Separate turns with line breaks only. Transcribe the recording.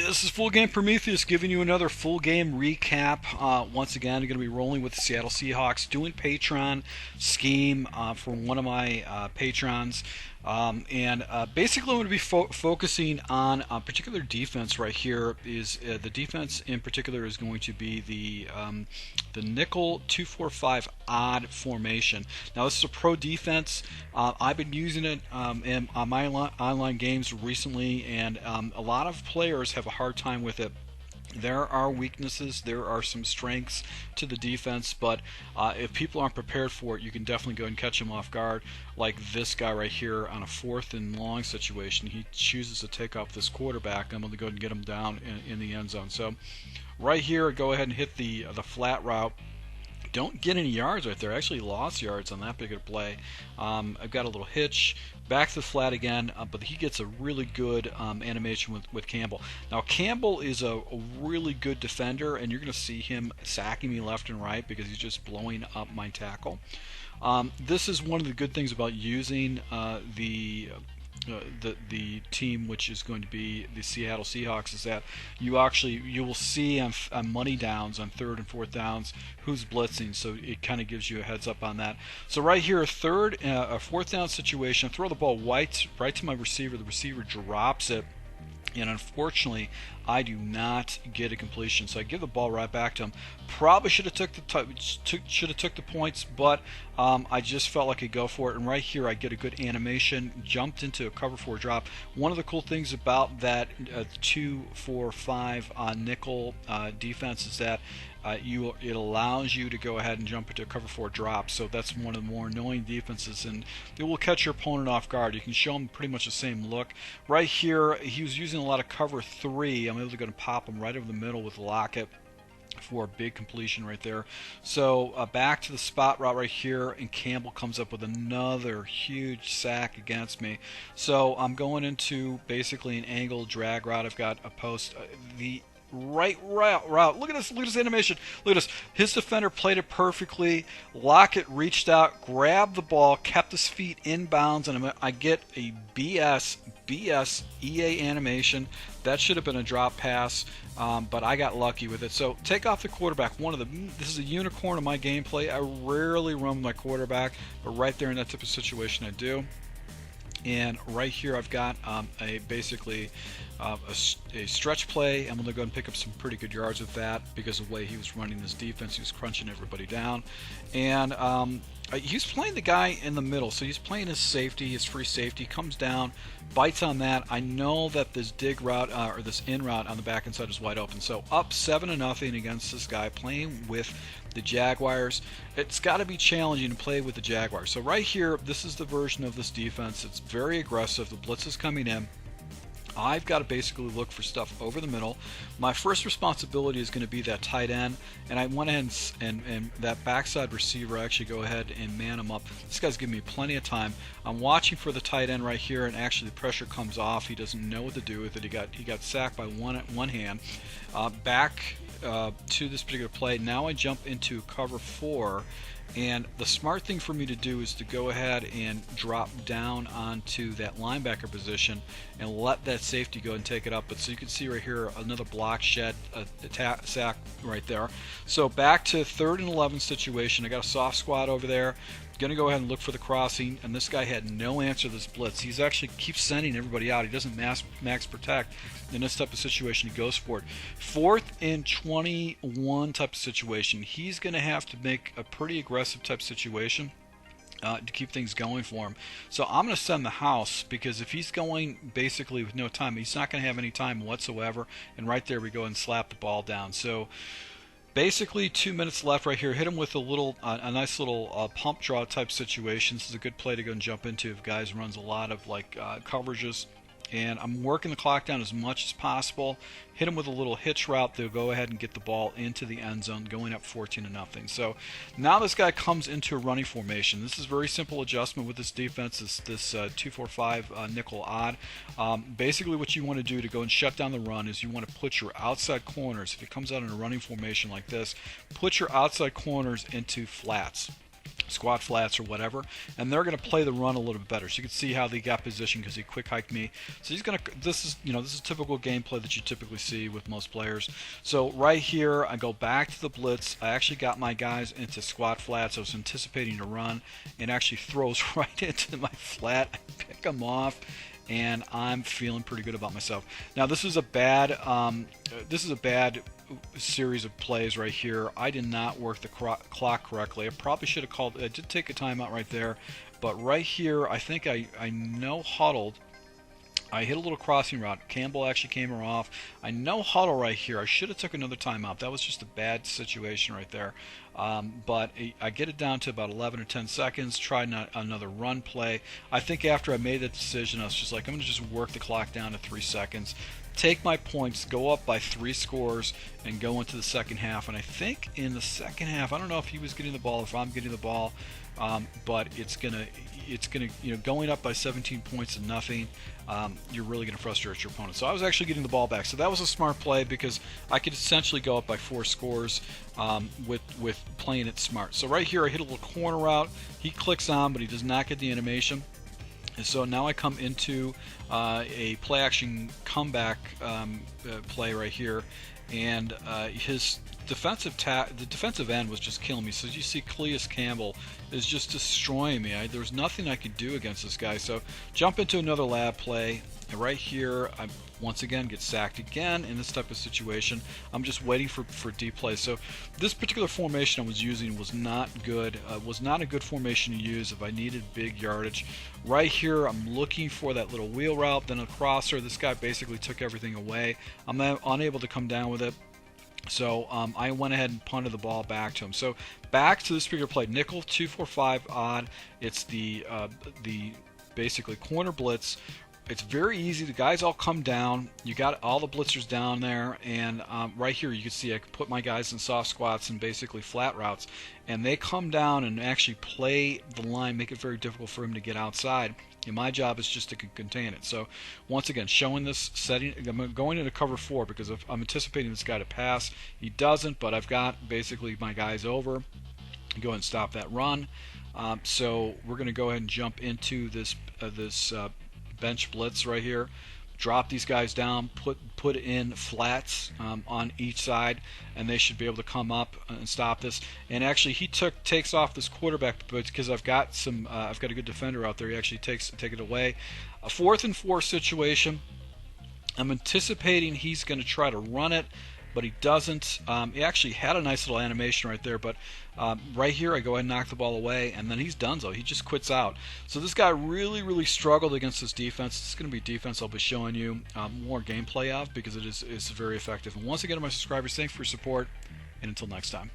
This is Full Game Prometheus giving you another full game recap. Once again, I'm going to be rolling with the Seattle Seahawks, doing Patreon scheme for one of my patrons. Basically, I'm going to be focusing on a particular defense right here. Is the defense in particular is going to be the nickel 2-4-5 odd formation. Now, this is a pro defense. I've been using it in my online games recently, and a lot of players have a hard time with it. There are weaknesses, there are some strengths to the defense, but if people aren't prepared for it, you can definitely go and catch them off guard. Like this guy right here on a 4th and long situation, he chooses to take off this quarterback. I'm going to go ahead and get him down in the end zone. So right here, go ahead and hit the flat route. Don't get any yards right there. I actually lost yards on that particular play. I've got a little hitch, back to the flat again, but he gets a really good animation with Campbell. Now, Campbell is a really good defender, and you're going to see him sacking me left and right because he's just blowing up my tackle. This is one of the good things about using the team, which is going to be the Seattle Seahawks, is that you will see on money downs, on 3rd and 4th downs, who's blitzing, so it kind of gives you a heads up on that. So right here, a 4th down situation, I throw the ball right to my receiver. The receiver drops it, and unfortunately, I do not get a completion. So I give the ball right back to him. Probably should have took the points, but I just felt like I could go for it. And right here, I get a good animation. Jumped into a cover 4 drop. One of the cool things about that 2-4-5 nickel defense is that it allows you to go ahead and jump into a cover 4 drop. So that's one of the more annoying defenses, and it will catch your opponent off guard. You can show him pretty much the same look. Right here, he was using a lot of cover 3. I'm able to go and pop him right over the middle with Lockett for a big completion right there. So back to the spot route right here, and Campbell comes up with another huge sack against me. So I'm going into basically an angle drag route. I've got a post. The right route. Look at this animation. Look at this. His defender played it perfectly. Lockett reached out, grabbed the ball, kept his feet in bounds, and I get a BS EA animation. That should have been a drop pass, but I got lucky with it. So take off the quarterback. This is a unicorn of my gameplay. I rarely run with my quarterback, but right there in that type of situation, I do. And right here, I've got basically a stretch play. I'm going to go and pick up some pretty good yards with that because of the way he was running this defense. He was crunching everybody down. And he was playing the guy in the middle. So he's playing his safety, his free safety. Comes down, bites on that. I know that this dig route or this in route on the back inside is wide open. So up 7-0 against this guy playing with the Jaguars. It's got to be challenging to play with the Jaguars. So right here, this is the version of this defense. It's very aggressive. The blitz is coming in. I've got to basically look for stuff over the middle. My first responsibility is going to be that tight end, and I went ahead and that backside receiver, I actually go ahead and man him up. This guy's giving me plenty of time. I'm watching for the tight end right here, and actually the pressure comes off. He doesn't know what to do with it. He got sacked by one hand. Back to this particular play. Now I jump into cover 4. And the smart thing for me to do is to go ahead and drop down onto that linebacker position and let that safety go and take it up. But so you can see right here, another block shed, sack right there. So back to 3rd and 11 situation. I got a soft squat over there. Going to go ahead and look for the crossing, and this guy had no answer to this blitz. He's actually keeps sending everybody out. He doesn't max protect. In this type of situation, he goes for it. 4th and 21 type of situation. He's going to have to make a pretty aggressive type situation to keep things going for him. So I'm going to send the house, because if he's going basically with no time, he's not going to have any time whatsoever. And right there we go and slap the ball down. So basically 2 minutes left right here. Hit him with a nice little pump draw type situation. This is a good play to go and jump into if guys runs a lot of coverages. And I'm working the clock down as much as possible. Hit him with a little hitch route. They'll go ahead and get the ball into the end zone, going up 14-0. So now this guy comes into a running formation. This is a very simple adjustment with this defense. This 2-4-5 nickel odd. Basically, what you want to do to go and shut down the run is you want to put your outside corners. If it comes out in a running formation like this, put your outside corners into flats. squat flats or whatever, and they're going to play the run a little bit better. So you can see how they got position because he quick hiked me. So he's going to, this is typical gameplay that you typically see with most players. So right here I go back to the blitz. I actually got my guys into squat flats. I was anticipating to run, and actually throws right into my flat. I pick them off, and I'm feeling pretty good about myself. Now this is a bad series of plays right here. I did not work the clock correctly. I probably should have called. I did take a timeout right there, but right here I think I no huddled. I hit a little crossing route. Campbell actually came her off. I no huddle right here. I should have took another timeout. That was just a bad situation right there. But I get it down to about 11 or 10 seconds. Try another run play. I think after I made that decision, I was just like, I'm going to just work the clock down to 3 seconds. Take my points, go up by 3 scores, and go into the second half. And I think in the second half, I don't know if he was getting the ball or if I'm getting the ball, but it's gonna going up by 17 points to nothing. You're really gonna frustrate your opponent. So I was actually getting the ball back. So that was a smart play because I could essentially go up by 4 scores with playing it smart. So right here I hit a little corner route. He clicks on, but he does not get the animation. And so now I come into a play action comeback play right here, and his the defensive end was just killing me. So you see Cleus Campbell is just destroying me. There's nothing I could do against this guy. So jump into another lab play. And right here, I once again get sacked again in this type of situation. I'm just waiting for deep plays. So this particular formation I was using was not good. Was not a good formation to use if I needed big yardage. Right here, I'm looking for that little wheel route, then a crosser. This guy basically took everything away. I'm unable to come down with it. So I went ahead and punted the ball back to him. So back to this particular play, nickel 2-4-5 odd. It's the basically corner blitz. It's very easy. The guys all come down. You got all the blitzers down there, and right here you can see I can put my guys in soft squats and basically flat routes, and they come down and actually play the line, make it very difficult for him to get outside. And my job is just to contain it. So once again, showing this setting, I'm going into cover 4 because I'm anticipating this guy to pass. He doesn't, but I've got basically my guys over. Go ahead and stop that run. So we're going to go ahead and jump into this bench blitz right here. Drop these guys down, put in flats on each side, and they should be able to come up and stop this. And actually, he takes off this quarterback, but because I've got a good defender out there, he actually take it away. A 4th and 4 situation. I'm anticipating he's going to try to run it, but he doesn't. He actually had a nice little animation right there, but right here I go ahead and knock the ball away, and then he's donezo. He just quits out. So this guy really struggled against this defense. This is going to be defense I'll be showing you more gameplay of because it's very effective. And once again, to my subscribers, thanks for your support, and until next time.